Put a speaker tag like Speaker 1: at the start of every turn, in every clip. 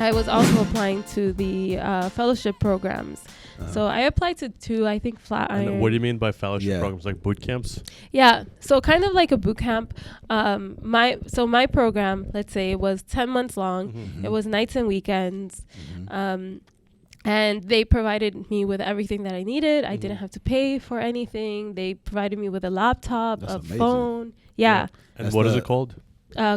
Speaker 1: I was also applying to the fellowship programs. So I applied to 2, I think, Flatiron.
Speaker 2: What do you mean by fellowship programs, like boot camps?
Speaker 1: Yeah, so kind of like a boot camp. My program, let's say, was 10 months long. It was nights and weekends. And they provided me with everything that I needed. I didn't have to pay for anything. They provided me with a laptop, phone. Yeah.
Speaker 2: And what is it called?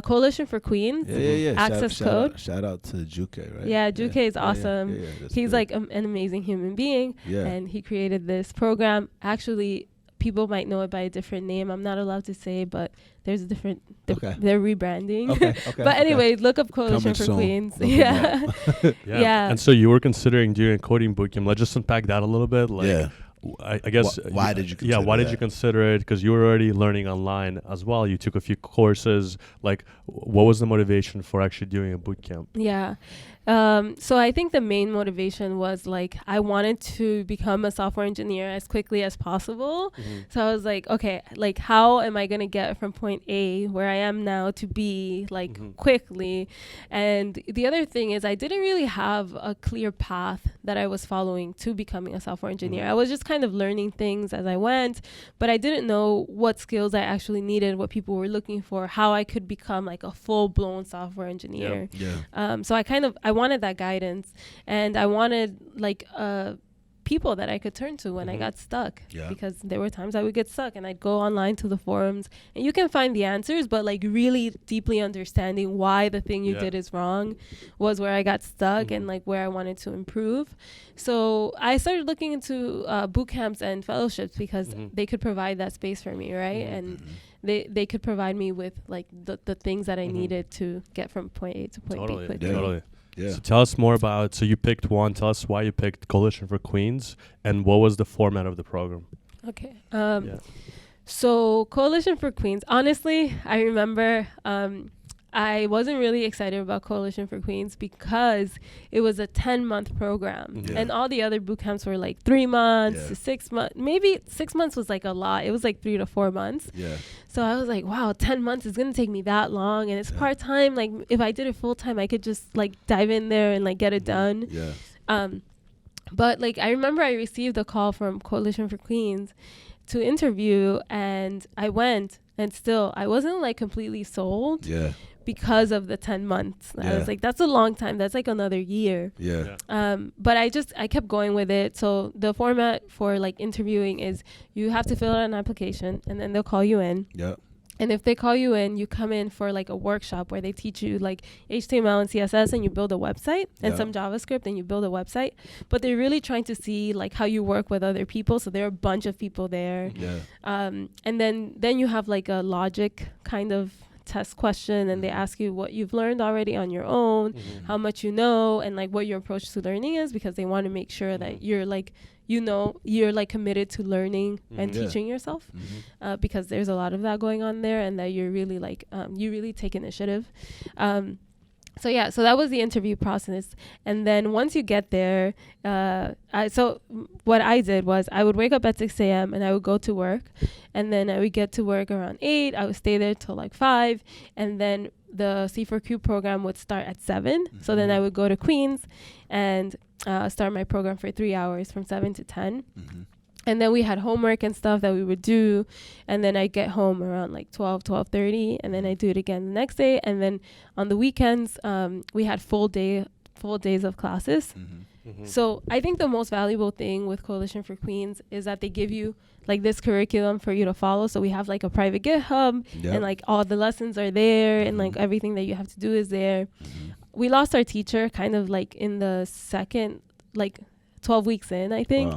Speaker 1: Coalition for Queens.
Speaker 3: Yeah.
Speaker 1: Access code.
Speaker 3: Shout out to Juke, right?
Speaker 1: Yeah, Juke is awesome. He's like an amazing human being. Yeah. And he created this program. Actually, people might know it by a different name. I'm not allowed to say, but there's a different. They're rebranding. Okay. But anyway, look up Coalition for Queens. Yeah.
Speaker 2: Yeah. And so you were considering doing a coding bootcamp. Let's just unpack that a little bit. I guess.
Speaker 3: Why did you consider
Speaker 2: why did you consider it? Because you were already learning online as well. You took a few courses. Like, what was the motivation for actually doing a boot camp?
Speaker 1: Yeah. So I think the main motivation was like I wanted to become a software engineer as quickly as possible. So I was like, okay, like how am I going to get from point A where I am now to B like quickly? And the other thing is I didn't really have a clear path that I was following to becoming a software engineer. I was just kind of learning things as I went, but I didn't know what skills I actually needed, what people were looking for, how I could become like a full-blown software engineer. So I wanted that guidance, and I wanted like people that I could turn to when I got stuck, because there were times I would get stuck and I'd go online to the forums and you can find the answers, but like really deeply understanding why the thing you did is wrong was where I got stuck and like where I wanted to improve. So I started looking into boot camps and fellowships because they could provide that space for me, right? And they could provide me with like the things that I needed to get from point A to point B quickly.
Speaker 2: Totally. Yeah. So tell us more about, so you picked one, tell us why you picked Coalition for Queens and what was the format of the program?
Speaker 1: Okay. So Coalition for Queens, honestly, I remember I wasn't really excited about Coalition for Queens because it was a 10-month program. And all the other boot camps were like 3 months to 6 months. Maybe 6 months was like a lot. It was like 3 to 4 months. So I was like, wow, 10 months is going to take me that long. And it's part-time. Like if I did it full-time, I could just like dive in there and like get it done. But like I remember I received a call from Coalition for Queens to interview, and I went, and still I wasn't like completely sold. Because of the 10 months. I was like, that's a long time. That's like another year. But I kept going with it. So the format for like interviewing is you have to fill out an application and then they'll call you in. And if they call you in, you come in for like a workshop where they teach you like HTML and CSS and you build a website and some JavaScript and you build a website. But they're really trying to see like how you work with other people. So there are a bunch of people there. And then you have like a logic kind of test question, and they ask you what you've learned already on your own, how much you know, and like what your approach to learning is, because they want to make sure that you're like, you're like committed to learning and teaching yourself, because there's a lot of that going on there, and that you're really like you really take initiative. So that was the interview process. And then once you get there, so what I did was I would wake up at 6 a.m. and I would go to work. And then I would get to work around 8. I would stay there till like 5. And then the C4Q program would start at 7. So then I would go to Queens and start my program for 3 hours from 7 to 10. And then we had homework and stuff that we would do. And then I'd get home around like 12:30. And then I do it again the next day. And then on the weekends, we had full days of classes. So I think the most valuable thing with Coalition for Queens is that they give you like this curriculum for you to follow. So we have like a private GitHub and like all the lessons are there and like everything that you have to do is there. We lost our teacher kind of like in the second, like 12 weeks in, I think.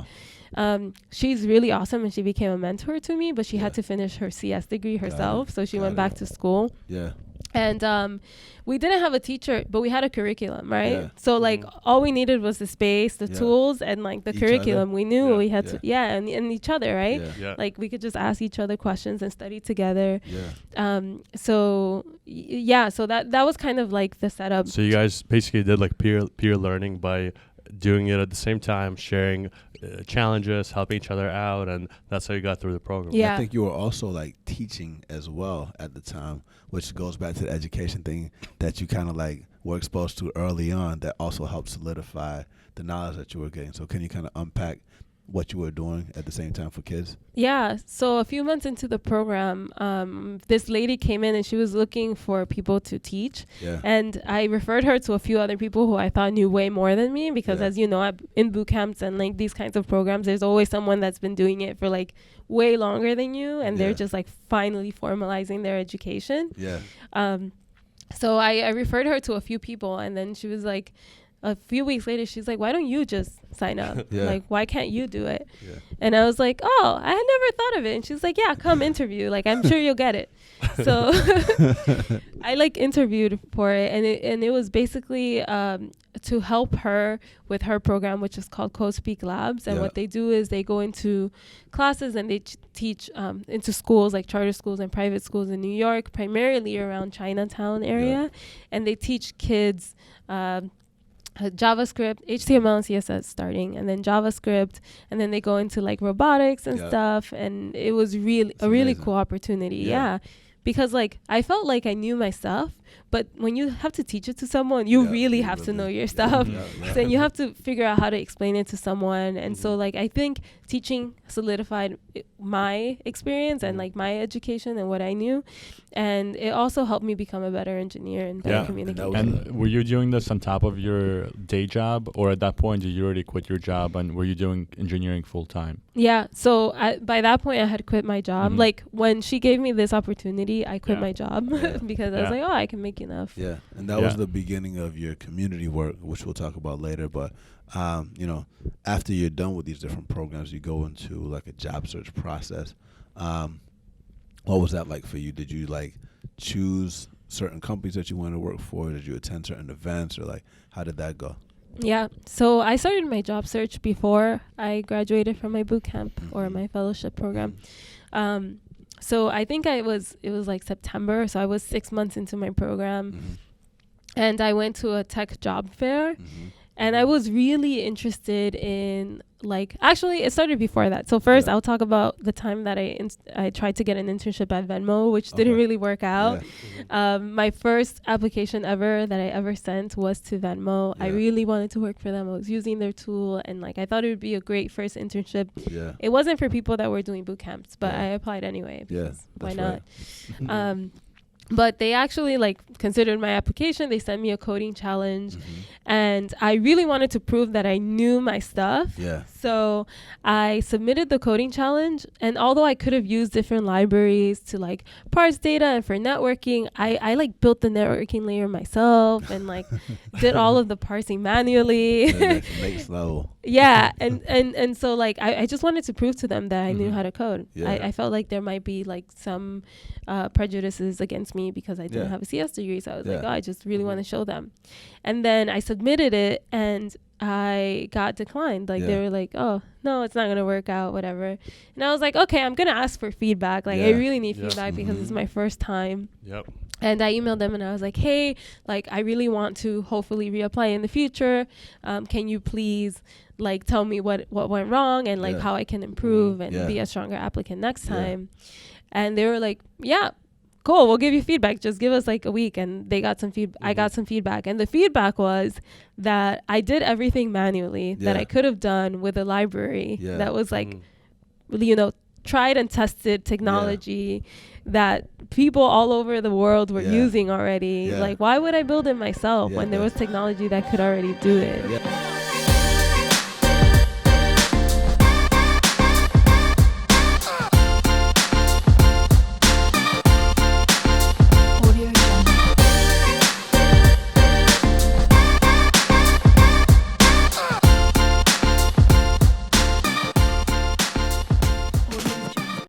Speaker 1: She's really awesome and she became a mentor to me, but she had to finish her CS degree herself. So she went back to school. And we didn't have a teacher, but we had a curriculum, right? So like all we needed was the space, the tools, and like the curriculum. We knew what we had to, and each other, right? Like we could just ask each other questions and study together. So that was kind of like the setup.
Speaker 2: So you guys basically did like peer learning by doing it at the same time, sharing challenges, helping each other out, and that's how you got through the program.
Speaker 3: I think you were also like teaching as well at the time, which goes back to the education thing that you kind of like were exposed to early on that also helped solidify the knowledge that you were getting. So can you kind of unpack what you were doing at the same time for kids?
Speaker 1: Yeah. So a few months into the program, this lady came in and she was looking for people to teach.
Speaker 3: Yeah.
Speaker 1: And I referred her to a few other people who I thought knew way more than me because, as you know, in boot camps and like these kinds of programs, there's always someone that's been doing it for like way longer than you, and they're just like finally formalizing their education.
Speaker 3: Yeah.
Speaker 1: So I referred her to a few people, and then she was like, a few weeks later, she's like, why don't you just sign up? Like, why can't you do it? Yeah. And I was like, oh, I had never thought of it. And she's like, yeah, come interview. Like, I'm sure you'll get it. So I like interviewed for it. And it was basically to help her with her program, which is called Co-Speak Labs. And what they do is they go into classes and they teach into schools, like charter schools and private schools in New York, primarily around Chinatown area. And they teach kids JavaScript, HTML and CSS starting, and then JavaScript, and then they go into like robotics and stuff. And it was really a really cool opportunity. Yeah. Because like I felt like I knew my stuff, but when you have to teach it to someone, you really have to know your stuff. So you have to figure out how to explain it to someone. And so like I think teaching solidified my experience and like my education and what I knew. And it also helped me become a better engineer and better communicator.
Speaker 4: And were you doing this on top of your day job, or at that point did you already quit your job and were you doing engineering full time?
Speaker 1: Yeah. So by that point I had quit my job. Like when she gave me this opportunity, I quit my job because I was like, oh, I can make enough.
Speaker 3: Yeah. And that was the beginning of your community work, which we'll talk about later. But, you know, after you're done with these different programs, you go into like a job search process. What was that like for you? Did you like choose certain companies that you wanted to work for? Did you attend certain events, or like how did that go?
Speaker 1: Yeah. So I started my job search before I graduated from my boot camp or my fellowship program. So I think it was like September. So I was 6 months into my program and I went to a tech job fair and I was really interested in like, actually it started before that. So first I'll talk about the time that I tried to get an internship at Venmo, which didn't really work out. My first application ever that I ever sent was to Venmo. I really wanted to work for them. I was using their tool and like I thought it would be a great first internship. It wasn't for people that were doing boot camps, but I applied anyway because why not? But they actually like considered my application. They sent me a coding challenge and I really wanted to prove that I knew my stuff. So I submitted the coding challenge, and although I could have used different libraries to like parse data and for networking, I like built the networking layer myself and like did all of the parsing manually. And so like I just wanted to prove to them that I knew how to code. I felt like there might be like some prejudices against me because I didn't have a CS degree. So I was like, oh, I just really want to show them. And then I submitted it and I got declined. Like they were like, oh, no, it's not going to work out, whatever. And I was like, okay, I'm going to ask for feedback. Like I really need feedback because it's my first time. And I emailed them and I was like, hey, like I really want to hopefully reapply in the future. Can you please like tell me what went wrong and like how I can improve and be a stronger applicant next time. And they were like, yeah, cool, we'll give you feedback. Just give us like a week. And they got some feedback. I got some feedback. And the feedback was that I did everything manually that I could have done with a library that was like, you know, tried and tested technology that people all over the world were using already. Like, why would I build it myself when there was technology that could already do it?